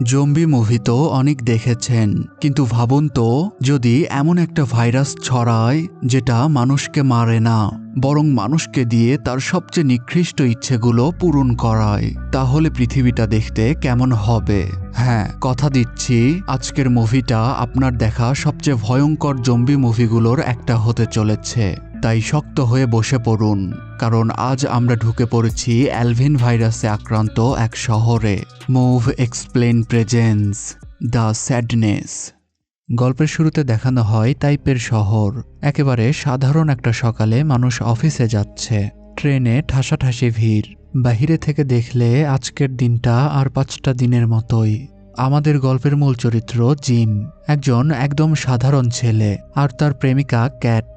Zombie movie তো অনেক দেখেছেন, কিন্তু ভাবুন তো যদি এমন একটা ভাইরাস ছড়ায় যেটা মানুষকে মারে না, বরং মানুষকে দিয়ে তার সবচেয়ে নিকৃষ্ট ইচ্ছেগুলো পূরণ করায়, তাহলে পৃথিবীটা দেখতে কেমন হবে। হ্যাঁ, কথা দিচ্ছি আজকের মুভিটা আপনার দেখা সবচেয়ে ভয়ঙ্কর জম্বি মুভিগুলোর একটা হতে চলেছে। তাই শক্ত হয়ে বসে পড়ুন, কারণ আজ আমরা ঢুকে পড়েছি অ্যালভিন ভাইরাসে আক্রান্ত এক শহরে। Move explain presents the sadness. গল্পের শুরুতে দেখানো হয় তাইপের শহর। একেবারে সাধারণ একটা সকালে মানুষ অফিসে যাচ্ছে। ট্রেনে ঠাসাঠাসি ভিড়। বাহিরে থেকে দেখলে আজকের দিনটা আর 5টা দিনের মতোই। আমাদের গল্পের মূল চরিত্র জিম, একজন একদম সাধারণ ছেলে, আর তার প্রেমিকা ক্যাট।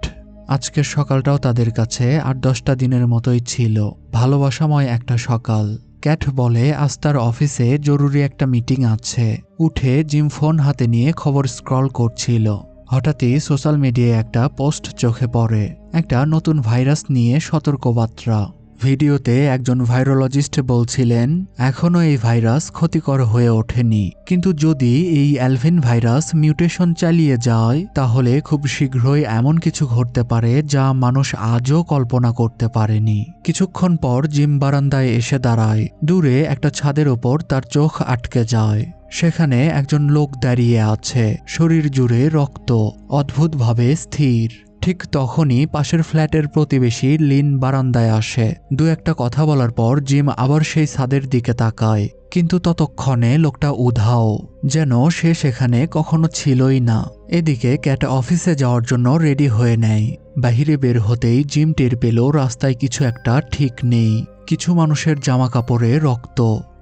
আজকের সকালটাও তাদের কাছে আর 10টা দিনের মতোই ছিল, ভালোবাসাময় একটা সকাল। ক্যাট বলে আজ তার অফিসে জরুরি একটা মিটিং আছে। উঠে জিম ফোন হাতে নিয়ে খবর স্ক্রল করছিল। হঠাৎই সোশ্যাল মিডিয়ায় একটা পোস্ট চোখে পড়ে, একটা নতুন ভাইরাস নিয়ে সতর্কবার্তা। ভিডিওতে একজন ভাইরোলজিস্ট বলছিলেন এখনও এই ভাইরাস ক্ষতিকর হয়ে ওঠেনি, কিন্তু যদি এই অ্যালভিন ভাইরাস মিউটেশন চালিয়ে যায় তাহলে খুব শীঘ্রই এমন কিছু ঘটতে পারে যা মানুষ আজও কল্পনা করতে পারেনি। কিছুক্ষণ পর জিম বারান্দায় এসে দাঁড়ায়। দূরে একটা ছাদের ওপর তার চোখ আটকে যায়। সেখানে একজন লোক দাঁড়িয়ে আছে, শরীর জুড়ে রক্ত, অদ্ভুতভাবে স্থির। ঠিক তখনই পাশের ফ্ল্যাটের প্রতিবেশী লিন বারান্দায় আসে। দু একটা কথা বলার পর জিম আবার সেই ছাদের দিকে তাকায়, কিন্তু ততক্ষণে লোকটা উধাও, যেন সে সেখানে কখনো ছিলই না। এদিকে ক্যাট অফিসে যাওয়ার জন্য রেডি হয়ে নেয়। বাহিরে বের হতেই জিম টের পেল রাস্তায় কিছু একটা ঠিক নেই। কিছু মানুষের জামা কাপড়ে রক্ত,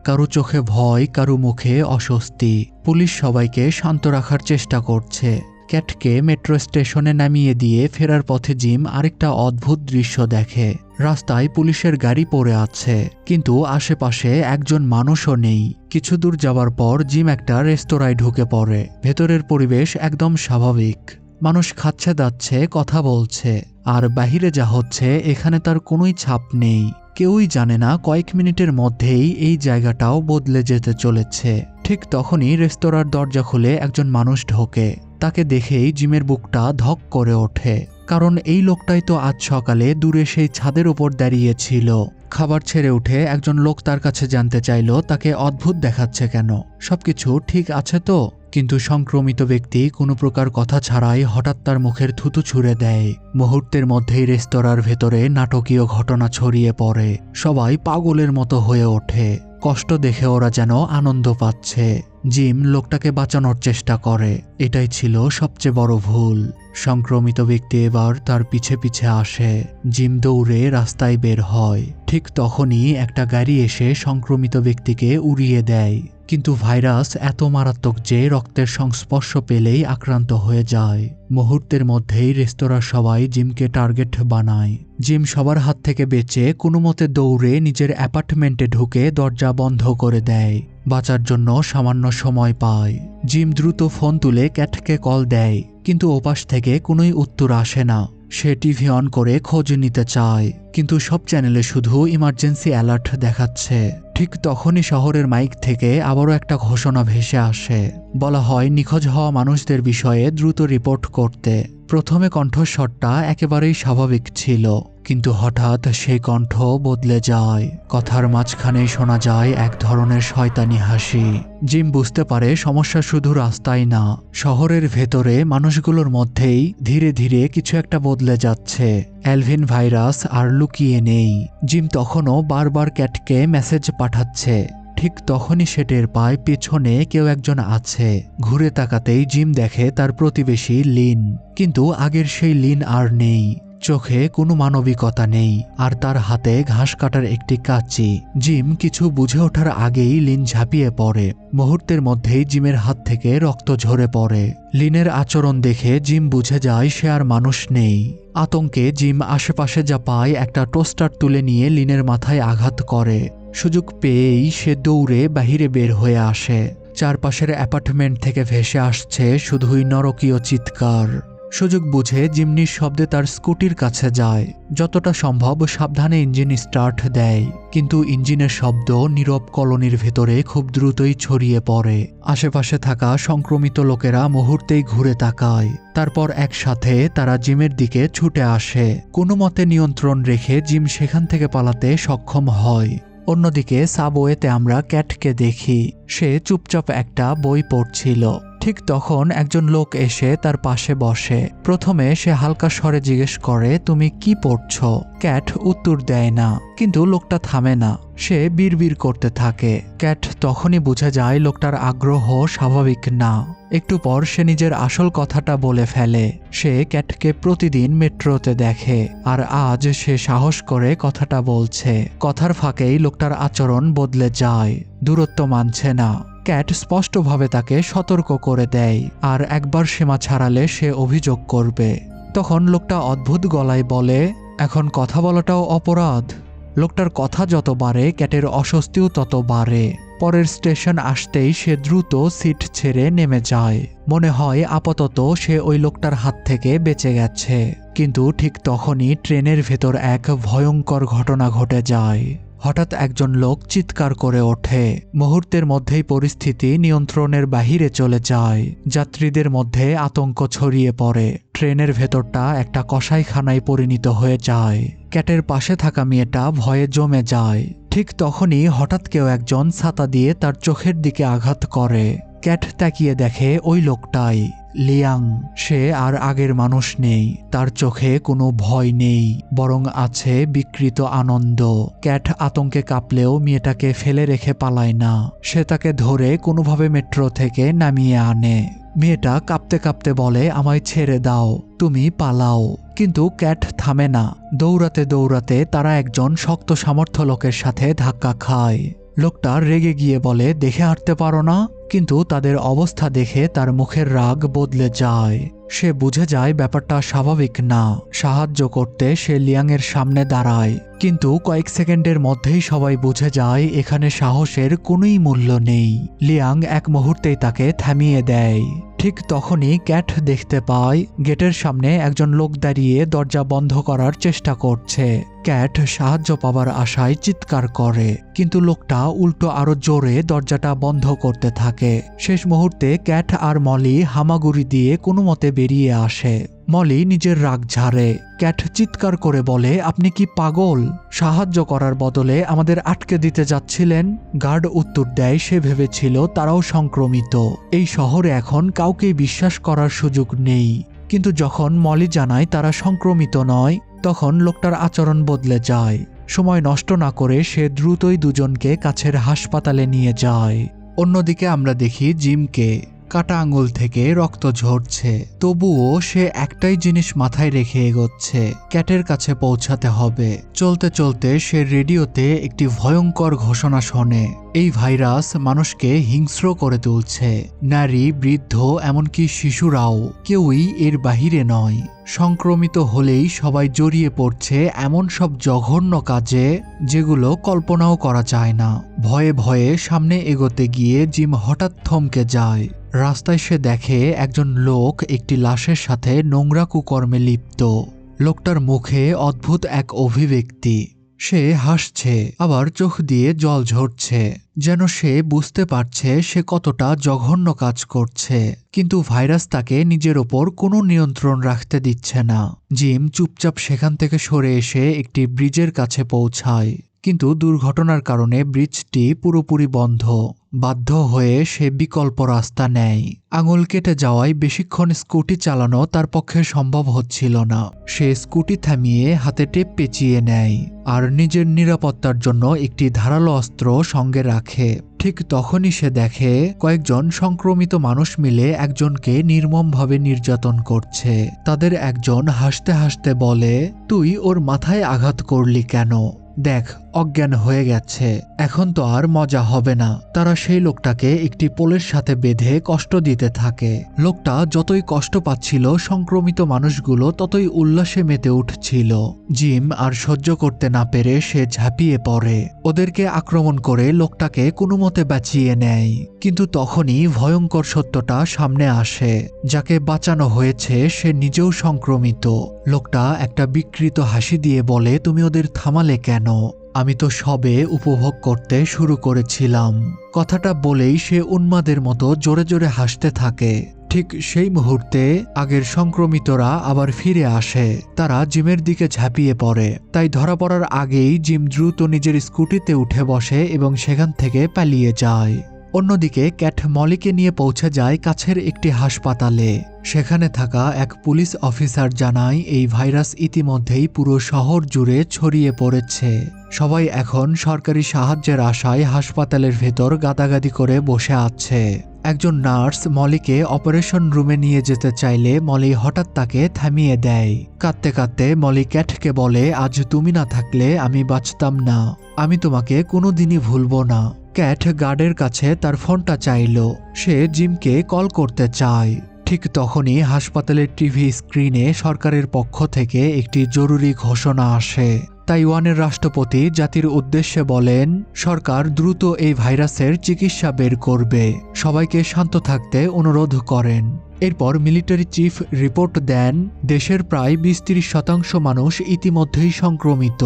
কারো চোখে ভয়, কারো মুখে অস্বস্তি। পুলিশ সবাইকে শান্ত রাখার চেষ্টা করছে। ক্যাটকে মেট্রো স্টেশনে নামিয়ে দিয়ে ফেরার পথে জিম আরেকটা অদ্ভুত দৃশ্য দেখে। রাস্তায় পুলিশের গাড়ি পড়ে আছে, কিন্তু আশেপাশে একজন মানুষও নেই। কিছু দূর যাবার পর জিম একটা রেস্তোরাঁয় ঢুকে পড়ে। ভেতরের পরিবেশ একদম স্বাভাবিক। মানুষ খাচ্ছে দাচ্ছে, কথা বলছে, আর বাহিরে যা হচ্ছে এখানে তার কোনোই ছাপ নেই। কেউই জানে না কয়েক মিনিটের মধ্যেই এই জায়গাটাও বদলে যেতে চলেছে। ঠিক তখনই রেস্তোরাঁর দরজা খুলে একজন মানুষ ঢোকে। তাকে দেখেই জিমের বুকটা ধক করে ওঠে, কারণ এই লোকটাই তো আজ সকালে দূরে সেই ছাদের ওপর দাঁড়িয়েছিল। খাবার ছেড়ে উঠে একজন লোক তার কাছে জানতে চাইল তাকে অদ্ভুত দেখাচ্ছে কেন, সবকিছু ঠিক আছে তো। কিন্তু সংক্রমিত ব্যক্তি কোনো প্রকার কথা ছাড়াই হঠাৎ তার মুখের থুতু ছুঁড়ে দেয়। মুহূর্তের মধ্যেই রেস্তোরাঁর ভেতরে নাটকীয় ঘটনা ছড়িয়ে পড়ে। সবাই পাগলের মতো হয়ে ওঠে। কষ্ট দেখে ওরা যেন আনন্দ পাচ্ছে। জিম লোকটাকে বাঁচানোর চেষ্টা করে। এটাই ছিল সবচেয়ে বড় ভুল। সংক্রমিত ব্যক্তি এবার তার পিছে পিছে আসে। জিম দৌড়ে রাস্তায় বের হয়। ঠিক তখনই একটা গাড়ি এসে সংক্রমিত ব্যক্তিকে উড়িয়ে দেয়। কিন্তু ভাইরাস এত মারাত্মক যে রক্তের সংস্পর্শ পেলেই আক্রান্ত হয়ে যায়। মুহূর্তের মধ্যেই রেস্তোরাঁর সবাই জিমকে টার্গেট বানায়। জিম সবার হাত থেকে বেঁচে কোনোমতে দৌড়ে নিজের অ্যাপার্টমেন্টে ঢুকে দরজা বন্ধ করে দেয়। বাঁচার জন্য সামান্য সময় পায়। জিম দ্রুত ফোন তুলে ক্যাটকে কল দেয়, কিন্তু ওপাশ থেকে কোনোই উত্তর আসে না। সে টিভি অন করে খোঁজ নিতে চায়, কিন্তু সব চ্যানেলে শুধু ইমার্জেন্সি অ্যালার্ট দেখাচ্ছে। ঠিক তখনই শহরের মাইক থেকে আবারও একটা ঘোষণা ভেসে আসে। বলা হয় নিখোঁজ হওয়া মানুষদের বিষয়ে দ্রুত রিপোর্ট করতে। প্রথমে কণ্ঠস্বরটা একেবারেই স্বাভাবিক ছিল, কিন্তু হঠাৎ সেই কণ্ঠ বদলে যায়। কথার মাঝখানেই শোনা যায় এক ধরনের শয়তানি হাসি। জিম বুঝতে পারে সমস্যা শুধু রাস্তায় না, শহরের ভেতরে মানুষগুলোর মধ্যেই ধীরে ধীরে কিছু একটা বদলে যাচ্ছে। অ্যালভিন ভাইরাস আর লুকিয়ে নেই। জিম তখনও বারবার ক্যাটকে মেসেজ পাঠাচ্ছে। ঠিক তখনই সে টের পায় পেছনে কেউ একজন আছে। ঘুরে তাকাতেই জিম দেখে তার প্রতিবেশী লিন, কিন্তু আগের সেই লিন আর নেই। চোখে কোনো মানবিকতা নেই, আর তার হাতে ঘাস কাটার একটি কাঁচি। জিম কিছু বুঝে ওঠার আগেই লিন ঝাঁপিয়ে পড়ে। মুহূর্তের মধ্যেই জিমের হাত থেকে রক্ত ঝরে পড়ে। লিনের আচরণ দেখে জিম বুঝে যায় সে আর মানুষ নেই। আতঙ্কে জিম আশেপাশে যা পায় একটা টোস্টার তুলে নিয়ে লিনের মাথায় আঘাত করে। সুযোগ পেয়েই সে দৌড়ে বাহিরে বের হয়ে আসে। চারপাশের অ্যাপার্টমেন্ট থেকে ভেসে আসছে শুধুই নরকীয় চিৎকার। সুযোগ বুঝে জিমনির শব্দে তার স্কুটির কাছে যায়। যতটা সম্ভব সাবধানে ইঞ্জিন স্টার্ট দেয়, কিন্তু ইঞ্জিনের শব্দ নীরব কলোনির ভেতরে খুব দ্রুতই ছড়িয়ে পড়ে। আশেপাশে থাকা সংক্রমিত লোকেরা মুহূর্তেই ঘুরে তাকায়। তারপর একসাথে তারা জিমের দিকে ছুটে আসে। কোনো মতে নিয়ন্ত্রণ রেখে জিম সেখান থেকে পালাতে সক্ষম হয়। অন্যদিকে সাবওয়েতে আমরা ক্যাটকে দেখি। সে চুপচাপ একটা বই পড়ছিল। ঠিক তখন একজন লোক এসে তার পাশে বসে। প্রথমে সে হালকা স্বরে জিজ্ঞেস করে, তুমি কি পড়ছ? ক্যাট উত্তর দেয় না, কিন্তু লোকটা থামে না। সে বিড়বিড় করতে থাকে। ক্যাট তখনই বুঝে যায় লোকটার আগ্রহ স্বাভাবিক না। একটু পর সে নিজের আসল কথাটা বলে ফেলে। সে ক্যাটকে প্রতিদিন মেট্রোতে দেখে, আর আজ সে সাহস করে কথাটা বলছে। কথার ফাঁকেই লোকটার আচরণ বদলে যায়। দূরত্ব মানছে না। ক্যাট স্পষ্টভাবে তাকে সতর্ক করে দেয়, আর একবার সীমা ছাড়ালে সে অভিযোগ করবে। তখন লোকটা অদ্ভুত গলায় বলে, এখন কথা বলাটাও অপরাধ। লোকটার কথা যত বাড়ে ক্যাটের অস্বস্তিও তত বাড়ে। পরের স্টেশন আসতেই সে দ্রুত সিট ছেড়ে নেমে যায়। মনে হয় আপাতত সে ওই লোকটার হাত থেকে বেঁচে গেছে। কিন্তু ঠিক তখনই ট্রেনের ভেতর এক ভয়ঙ্কর ঘটনা ঘটে যায়। হঠাৎ একজন লোক চিৎকার করে ওঠে। মুহূর্তের মধ্যেই পরিস্থিতি নিয়ন্ত্রণের বাহিরে চলে যায়। যাত্রীদের মধ্যে আতঙ্ক ছড়িয়ে পড়ে। ট্রেনের ভেতরটা একটা কসাইখানায় পরিণত হয়ে যায়। ক্যাটের পাশে থাকা মেয়েটা ভয়ে জমে যায়। ঠিক তখনই হঠাৎ কেউ একজন ছাতা দিয়ে তার চোখের দিকে আঘাত করে। ক্যাট তাকিয়ে দেখে ওই লোকটাই লিয়াং। সে আর আগের মানুষ নেই। তার চোখে কোনো ভয় নেই, বরং আছে বিকৃত আনন্দ। ক্যাট আতঙ্কে কাঁপলেও মেয়েটাকে ফেলে রেখে পালায় না। সে তাকে ধরে কোনোভাবে মেট্রো থেকে নামিয়ে আনে। মেয়েটা কাঁপতে কাঁপতে বলে, আমায় ছেড়ে দাও, তুমি পালাও। কিন্তু ক্যাট থামে না। দৌড়াতে দৌড়াতে তারা একজন শক্ত সামর্থ্য লোকের সাথে ধাক্কা খায়। লোকটা রেগে গিয়ে বলে, দেখে হাঁটতে পারো না? কিন্তু তাদের অবস্থা দেখে তার মুখের রাগ বদলে যায়। সে বুঝে যায় ব্যাপারটা স্বাভাবিক না। সাহায্য করতে সে লিয়াংয়ের সামনে দাঁড়ায়। কিন্তু কয়েক সেকেন্ডের মধ্যেই সবাই বুঝে যায় এখানে সাহসের কোনোই মূল্য নেই। লিয়াং এক মুহূর্তেই তাকে থামিয়ে দেয়। ঠিক তখনই ক্যাট দেখতে পায় গেটের সামনে একজন লোক দাঁড়িয়ে দরজা বন্ধ করার চেষ্টা করছে। ক্যাট সাহায্য পাবার আশায় চিৎকার করে, কিন্তু লোকটা উল্টো আরো জোরে দরজাটা বন্ধ করতে থাকে। শেষ মুহূর্তে ক্যাট আর মলি হামাগুড়ি দিয়ে কোনো মতে বেরিয়ে আসে। মলি নিজের রাগ ঝাড়ে। ক্যাট চিৎকার করে বলে, আপনি কি পাগল? সাহায্য করার বদলে আমাদের আটকে দিতে যাচ্ছিলেন? গার্ড উত্তর দেয়, সে ভেবেছিল তারাও সংক্রমিত। এই শহরে এখন কাউকেই বিশ্বাস করার সুযোগ নেই। কিন্তু যখন মলি জানায় তারা সংক্রমিত নয়, তখন লোকটার আচরণ বদলে যায়। সময় নষ্ট না করে সে দ্রুতই দুজনকে কাছের হাসপাতালে নিয়ে যায়। অন্যদিকে আমরা দেখি জিমকে। কাটা আঙুল থেকে রক্ত ঝরছে, তবুও সে একটাই জিনিস মাথায় রেখে এগোচ্ছে, ক্যাটের কাছে পৌঁছাতে হবে। চলতে চলতে সে রেডিওতে একটি ভয়ঙ্কর ঘোষণা শোনে। এই ভাইরাস মানুষকে হিংস্র করে তুলছে। নারী, বৃদ্ধ, এমনকি শিশুরাও কেউই এর বাহিরে নয়। সংক্রমিত হলেই সবাই জড়িয়ে পড়ছে এমন সব জঘন্য কাজে যেগুলো কল্পনাও করা যায় না। ভয়ে ভয়ে সামনে এগোতে গিয়ে জিম হঠাৎ থমকে যায়। রাস্তায় সে দেখে একজন লোক একটি লাশের সাথে নোংরা কুকর্মে লিপ্ত। লোকটার মুখে অদ্ভুত এক অভিব্যক্তি। সে হাসছে, আবার চোখ দিয়ে জল ঝরছে, যেন সে বুঝতে পারছে সে কতটা জঘন্য কাজ করছে। কিন্তু ভাইরাস তাকে নিজের ওপর কোনো নিয়ন্ত্রণ রাখতে দিচ্ছে না। জিম চুপচাপ সেখান থেকে সরে এসে একটি ব্রিজের কাছে পৌঁছায়। কিন্তু দুর্ঘটনার কারণে ব্রিজটি পুরোপুরি বন্ধ। বাধ্য হয়ে সে বিকল্প রাস্তা নেয়। আঙুল কেটে যাওয়ায় বেশিক্ষণ স্কুটি চালানো তার পক্ষে সম্ভব হচ্ছিল না। সে স্কুটি থামিয়ে হাতে টেপ পেঁচিয়ে নেয় আর নিজের নিরাপত্তার জন্য একটি ধারালো অস্ত্র সঙ্গে রাখে। ঠিক তখনই সে দেখে কয়েকজন সংক্রমিত মানুষ মিলে একজনকে নির্মমভাবে নির্যাতন করছে। তাদের একজন হাসতে হাসতে বলে, তুই ওর মাথায় আঘাত করলি কেন? দেখ, অজ্ঞান হয়ে গেছে, এখন তো আর মজা হবে না। তারা সেই লোকটাকে একটি পোলের সাথে বেঁধে কষ্ট দিতে থাকে। লোকটা যতই কষ্ট পাচ্ছিল, সংক্রমিত মানুষগুলো ততই উল্লাসে মেতে উঠছিল। জিম আর সহ্য করতে না পেরে সে ঝাঁপিয়ে পড়ে, ওদেরকে আক্রমণ করে লোকটাকে কোনো মতে বাঁচিয়ে নেয়। কিন্তু তখনই ভয়ঙ্কর সত্যটা সামনে আসে, যাকে বাঁচানো হয়েছে সে নিজেও সংক্রমিত। লোকটা একটা বিকৃত হাসি দিয়ে বলে, তুমি ওদের থামালে কেন? আমি তো সবে উপভোগ করতে শুরু করেছিলাম। কথাটা বলেই সে উন্মাদের মতো জোরে জোরে হাসতে থাকে। ঠিক সেই মুহূর্তে আগের সংক্রমিতরা আবার ফিরে আসে। তারা জিমের দিকে ঝাঁপিয়ে পড়ে, তাই ধরা পড়ার আগেই জিম দ্রুত নিজের স্কুটিতে উঠে বসে এবং সেখান থেকে পালিয়ে যায়। অন্যদিকে ক্যাট মলিকে নিয়ে পৌঁছে যায় কাছের একটি হাসপাতালে। সেখানে থাকা এক পুলিশ অফিসার জানায় এই ভাইরাস ইতিমধ্যেই পুরো শহর জুড়ে ছড়িয়ে পড়েছে। সবাই এখন সরকারি সাহায্যের আশায় হাসপাতালের ভেতর গাদাগাদি করে বসে আছে। একজন নার্স মলিকে অপারেশন রুমে নিয়ে যেতে চাইলে মলি হঠাৎ তাকে থামিয়ে দেয়। কাঁদতে কাঁদতে মলি ক্যাটকে বলে, আজ তুমি না থাকলে আমি বাঁচতাম না, আমি তোমাকে কোনোদিনই ভুলবো না। ক্যাট গার্ডের কাছে তার ফোনটা চাইল, সে জিমকে কল করতে চায়। ঠিক তখনই হাসপাতালের টিভি স্ক্রিনে সরকারের পক্ষ থেকে একটি জরুরি ঘোষণা আসে। তাইওয়ানের রাষ্ট্রপতি জাতির উদ্দেশ্যে বলেন, সরকার দ্রুত এই ভাইরাসের চিকিৎসা বের করবে, সবাইকে শান্ত থাকতে অনুরোধ করেন। এরপর মিলিটারি চিফ রিপোর্ট দেন, দেশের প্রায় ২০-৩০% মানুষ ইতিমধ্যেই সংক্রমিত,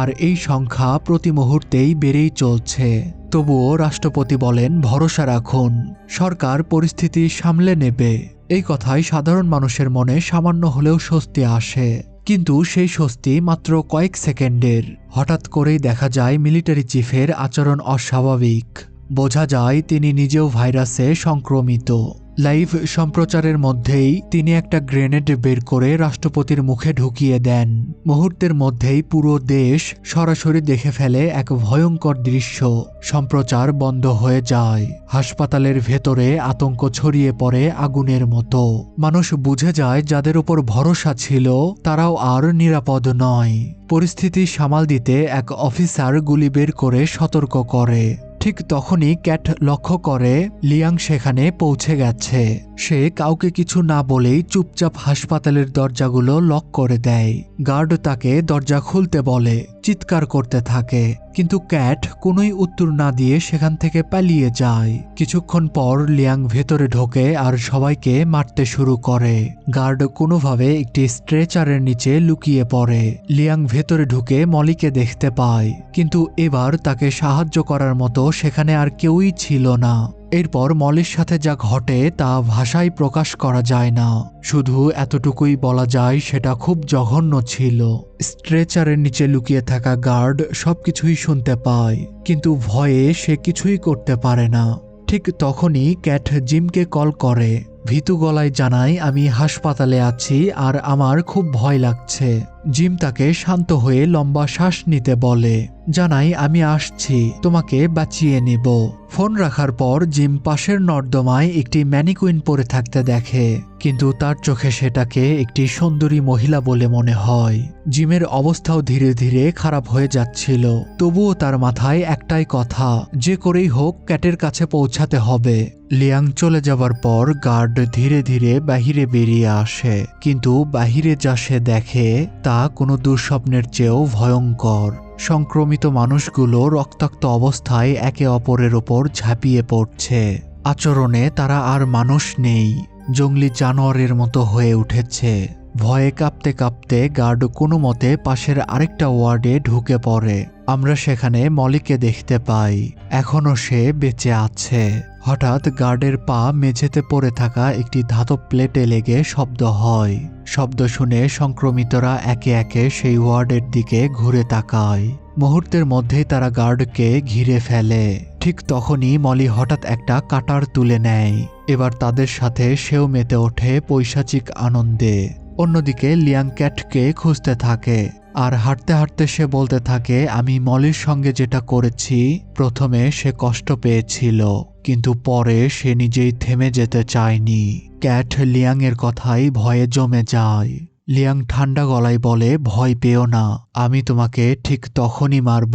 আর এই সংখ্যা প্রতি মুহূর্তেই বেড়েই চলছে। তবুও রাষ্ট্রপতি বলেন, ভরসা রাখুন, সরকার পরিস্থিতি সামলে নেবে। এই কথায় সাধারণ মানুষের মনে সামান্য হলেও স্বস্তি আসে, কিন্তু সেই স্বস্তি মাত্র কয়েক সেকেন্ডের। হঠাৎ করেই দেখা যায় মিলিটারি চিফের আচরণ অস্বাভাবিক। বোঝা যায় তিনি নিজেও ভাইরাসে সংক্রমিত। লাইভ সম্প্রচারের মধ্যেই তিনি একটা গ্রেনেড বের করে রাষ্ট্রপতির মুখে ঢুকিয়ে দেন। মুহূর্তের মধ্যেই পুরো দেশ সরাসরি দেখে ফেলে এক ভয়ঙ্কর দৃশ্য। সম্প্রচার বন্ধ হয়ে যায়। হাসপাতালের ভেতরে আতঙ্ক ছড়িয়ে পড়ে আগুনের মতো। মানুষ বুঝে যায় যাদের উপর ভরসা ছিল তারাও আর নিরাপদ নয়। পরিস্থিতি সামাল দিতে এক অফিসার গুলি বের করে সতর্ক করে। ঠিক তখনই ক্যাট লক্ষ্য করে লিয়াং সেখানে পৌঁছে গেছে। সে কাউকে কিছু না বলেই চুপচাপ হাসপাতালের দরজাগুলো লক করে দেয়। গার্ড তাকে দরজা খুলতে বলে, চিৎকার করতে থাকে, কিন্তু ক্যাট কোনোই উত্তর না দিয়ে সেখান থেকে পালিয়ে যায়। কিছুক্ষণ পর লিয়াং ভেতরে ঢোকে আর সবাইকে মারতে শুরু করে। গার্ড কোনোভাবে একটি স্ট্রেচারের নিচে লুকিয়ে পড়ে। লিয়াং ভেতরে ঢুকে মলিকে দেখতে পায়, কিন্তু এবার তাকে সাহায্য করার মতো সেখানে আর কেউই ছিল না। এরপর মলির সাথে যা ঘটে তা ভাষায় প্রকাশ করা যায় না, শুধু এতটুকুই বলা যায় সেটা খুব জঘন্য ছিল। স্ট্রেচারের নিচে লুকিয়ে থাকা গার্ড সবকিছুই শুনতে পায়, কিন্তু ভয়ে সে কিছুই করতে পারে না। ঠিক তখনই ক্যাট জিমকে কল করে। ভীতু গলায় জানায়, আমি হাসপাতালে আছি আর আমার খুব ভয় লাগছে। জিম তাকে শান্ত হয়ে লম্বা শ্বাস নিতে বলে, জানাই আমি আসছি, তোমাকে বাঁচিয়ে নিব। ফোন রাখার পর জিম পাশের নর্দমায় একটি ম্যানিকুইন পরে থাকতে দেখে, কিন্তু তার চোখে সেটাকে একটি সুন্দরী মহিলা বলে মনে হয়। জিমের অবস্থাও ধীরে ধীরে খারাপ হয়ে যাচ্ছিল, তবুও তার মাথায় একটাই কথা, যে করেই হোক ক্যাটের কাছে পৌঁছাতে হবে। লিয়াং চলে যাবার পর গার্ড ধীরে ধীরে বাহিরে বেরিয়ে আসে, কিন্তু বাহিরে যা সে দেখে তা কোনো দুঃস্বপ্নের চেয়েও ভয়ঙ্কর। সংক্রমিত মানুষগুলো রক্তাক্ত অবস্থায় একে অপরের ওপর ঝাঁপিয়ে পড়ছে। আচরণে তারা আর মানুষ নেই, জঙ্গলি জানোয়ারের মতো হয়ে উঠেছে। ভয়ে কাঁপতে কাঁপতে গার্ড কোনো মতে পাশের আরেকটা ওয়ার্ডে ঢুকে পড়ে। আমরা সেখানে মলিকে দেখতে পাই, এখনও সে বেঁচে আছে। হঠাৎ গার্ডের পা মেঝেতে পড়ে থাকা একটি ধাতব প্লেটে লেগে শব্দ হয়। শব্দ শুনে সংক্রমিতরা একে একে সেই ওয়ার্ডের দিকে ঘুরে তাকায়। মুহূর্তের মধ্যেই তারা গার্ডকে ঘিরে ফেলে। ঠিক তখনই মলি হঠাৎ একটা কাটার তুলে নেয়। এবার তাদের সাথে সেও মেতে ওঠে পৈশাচিক আনন্দে। অন্যদিকে লিয়াং ক্যাটকে খুঁজতে থাকে, আর হাঁটতে হাঁটতে সে বলতে থাকে, আমি মলির সঙ্গে যেটা করেছি, প্রথমে সে কষ্ট পেয়েছিল, কিন্তু পরে সে নিজেই থেমে যেতে চায়নি। ক্যাট লিয়াংয়ের কথাই ভয়ে জমে যায়। লিয়াং ঠান্ডা গলায় বলে, ভয় পেও না, আমি তোমাকে ঠিক তখনই মারব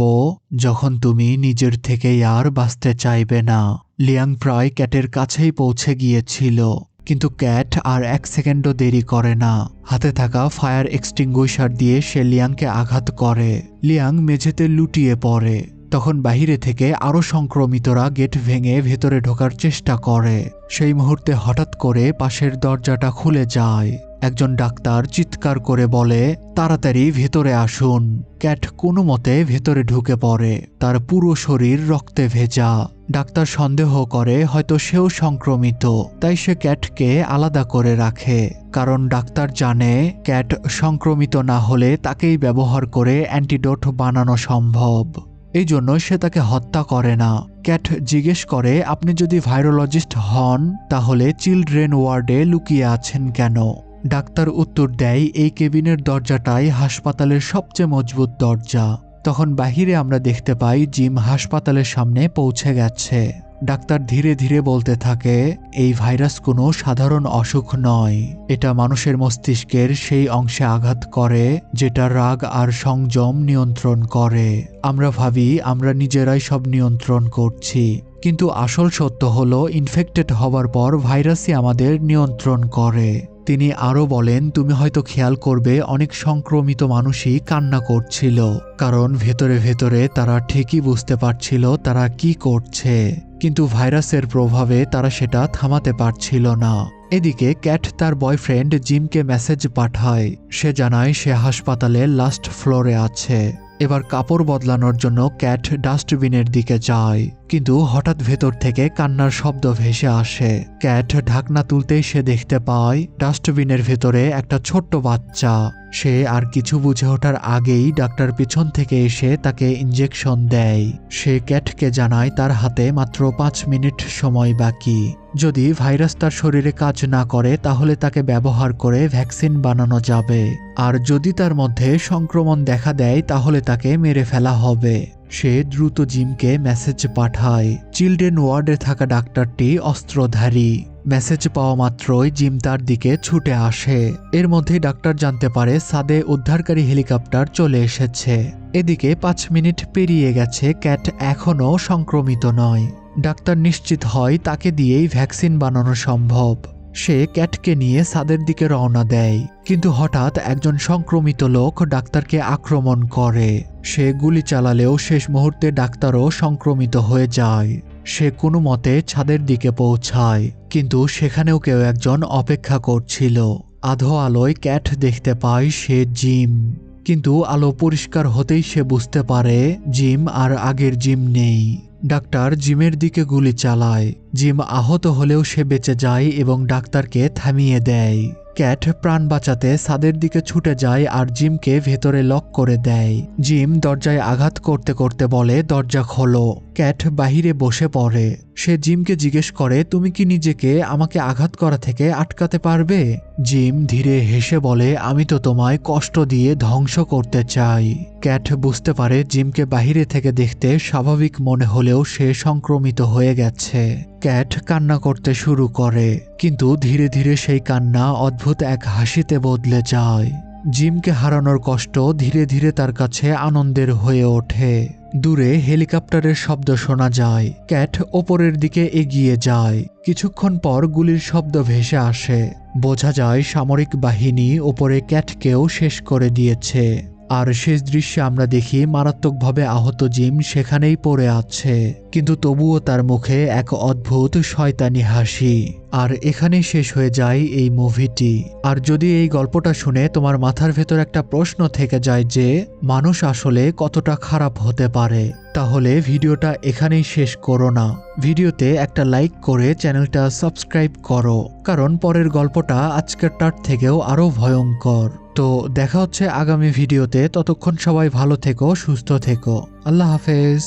যখন তুমি নিজের থেকেই আর বাঁচতে চাইবে না। লিয়াং প্রায় ক্যাটের কাছেই পৌঁছে গিয়েছিল, কিন্তু ক্যাট আর 1 সেকেন্ডও দেরি করে না। হাতে থাকা ফায়ার এক্সটিংগুইশার দিয়ে সে লিয়াংকে আঘাত করে। লিয়াং মেঝেতে লুটিয়ে পড়ে। তখন বাহিরে থেকে আরও সংক্রমিতরা গেট ভেঙে ভেতরে ঢোকার চেষ্টা করে। সেই মুহূর্তে হঠাৎ করে পাশের দরজাটা খুলে যায়। একজন ডাক্তার চিৎকার করে বলে, তাড়াতাড়ি ভেতরে আসুন। ক্যাট কোনো মতে ভেতরে ঢুকে পড়ে। তার পুরো শরীর রক্তে ভেজা। ডাক্তার সন্দেহ করে হয়তো সেও সংক্রমিত, তাই সে ক্যাটকে আলাদা করে রাখে। কারণ ডাক্তার জানে ক্যাট সংক্রমিত না হলে তাকেই ব্যবহার করে অ্যান্টিডোট বানানো সম্ভব। এই জন্য সে তাকে হত্যা করে না। ক্যাট জিজ্ঞেস করে, আপনি যদি ভাইরোলজিস্ট হন তাহলে চিলড্রেন ওয়ার্ডে লুকিয়ে আছেন কেন? ডাক্তার উত্তর দেয়, এই কেবিনের দরজাটাই হাসপাতালের সবচেয়ে মজবুত দরজা। তখন বাহিরে আমরা দেখতে পাই জিম হাসপাতালের সামনে পৌঁছে গেছে। ডাক্তার ধীরে ধীরে বলতে থাকে, এই ভাইরাস কোনো সাধারণ অসুখ নয়। এটা মানুষের মস্তিষ্কের সেই অংশে আঘাত করে যেটা রাগ আর সংযম নিয়ন্ত্রণ করে। আমরা ভাবি আমরা নিজেরাই সব নিয়ন্ত্রণ করছি, কিন্তু আসল সত্য হলো ইনফেক্টেড হবার পর ভাইরাসই আমাদের নিয়ন্ত্রণ করে। তিনি আরও বলেন, তুমি হয়তো খেয়াল করবে অনেক সংক্রমিত মানুষই কান্না করছিল, কারণ ভেতরে ভেতরে তারা ঠিকই বুঝতে পারছিল তারা কি করছে, কিন্তু ভাইরাসের প্রভাবে তারা সেটা থামাতে পারছিল না। এদিকে ক্যাট তার বয়ফ্রেন্ড জিমকে মেসেজ পাঠায়। সে জানায় সে হাসপাতালের লাস্ট ফ্লোরে আছে। এবার কাপড় বদলানোর জন্য ক্যাট ডাস্টবিনের দিকে যায়, কিন্তু হঠাৎ ভেতর থেকে কান্নার শব্দ ভেসে আসে। ক্যাট ঢাকনা তুলতেই সে দেখতে পায় ডাস্টবিনের ভেতরে একটা ছোট্ট বাচ্চা। সে আর কিছু বুঝে ওঠার আগেই ডাক্তার পিছন থেকে এসে তাকে ইঞ্জেকশন দেয়। সে ক্যাটকে জানায় তার হাতে মাত্র 5 মিনিট সময় বাকি। যদি ভাইরাস তার শরীরে কাজ না করে তাহলে তাকে ব্যবহার করে ভ্যাকসিন বানানো যাবে, আর যদি তার মধ্যে সংক্রমণ দেখা দেয় তাহলে তাকে মেরে ফেলা হবে। সে দ্রুত জিমকে মেসেজ পাঠায়। চিলড্রেন ওয়ার্ডে থাকা ডাক্তারটি অস্ত্রধারী। মেসেজ পাওয়া মাত্রই জিম তার দিকে ছুটে আসে। এর মধ্যেই ডাক্তার জানতে পারে ছাদে উদ্ধারকারী হেলিকপ্টার চলে এসেছে। এদিকে 5 মিনিট পেরিয়ে গেছে, ক্যাট এখনও সংক্রমিত নয়। ডাক্তার নিশ্চিত হয় তাকে দিয়েই ভ্যাকসিন বানানো সম্ভব। সে ক্যাটকে নিয়ে ছাদের দিকে রওনা দেয়, কিন্তু হঠাৎ একজন সংক্রমিত লোক ডাক্তারকে আক্রমণ করে। সে গুলি চালালেও শেষ মুহূর্তে ডাক্তারও সংক্রমিত হয়ে যায়। সে কোনো মতে ছাদের দিকে পৌঁছায়, কিন্তু সেখানেও কেউ একজন অপেক্ষা করছিল। আধো আলোয় ক্যাট দেখতে পায় সে জিম, কিন্তু আলো পরিষ্কার হতেই সে বুঝতে পারে জিম আর আগের জিম নেই। ডাক্তার জিমের দিকে গুলি চালায়। জিম আহত হলেও সে বেঁচে যায় এবং ডাক্তারকে থামিয়ে দেয়। ক্যাট প্রাণ বাঁচাতে ছাদের দিকে ছুটে যায় আর জিমকে ভেতরে লক করে দেয়। জিম দরজায় আঘাত করতে করতে বলে, দরজা খোলো। ক্যাট বাহিরে বসে পড়ে। সে জিমকে জিজ্ঞেস করে, তুমি কি নিজেকে আমাকে আঘাত করা থেকে আটকাতে পারবে? জিম ধীরে হেসে বলে, আমি তো তোমায় কষ্ট দিয়ে ধ্বংস করতে চাই। ক্যাট বুঝতে পারে জিমকে বাহিরে থেকে দেখতে স্বাভাবিক মনে হলেও সে সংক্রমিত হয়ে গেছে। ক্যাট কান্না করতে শুরু করে, কিন্তু ধীরে ধীরে সেই কান্না অদ্ভুত এক হাসিতে বদলে যায়। জিমকে হারানোর কষ্ট ধীরে ধীরে তার কাছে আনন্দের হয়ে ওঠে। দূরে হেলিকপ্টারের শব্দ শোনা যায়। ক্যাট ওপরের দিকে এগিয়ে যায়। কিছুক্ষণ পর গুলির শব্দ ভেসে আসে। বোঝা যায় সামরিক বাহিনী ওপরে ক্যাটকেও শেষ করে দিয়েছে। আর শেষ দৃশ্যে আমরা দেখি মারাত্মকভাবে আহত জিম সেখানেই পড়ে আছে, কিন্তু তবুও তার মুখে এক অদ্ভুত শয়তানি হাসি। আর এখানেই শেষ হয়ে যায় এই মুভিটি। আর যদি এই গল্পটা শুনে তোমার মাথার ভেতর একটা প্রশ্ন থেকে যায় যে মানুষ আসলে কতটা খারাপ হতে পারে, তাহলে ভিডিওটা এখানেই শেষ করো না। ভিডিওতে একটা লাইক করে চ্যানেলটা সাবস্ক্রাইব করো, কারণ পরের গল্পটা আজকেরটার থেকেও আরো ভয়ঙ্কর। তো দেখা হচ্ছে আগামী ভিডিওতে। ততক্ষণ সবাই ভালো থেকো, সুস্থ থেকো। আল্লাহ হাফেজ।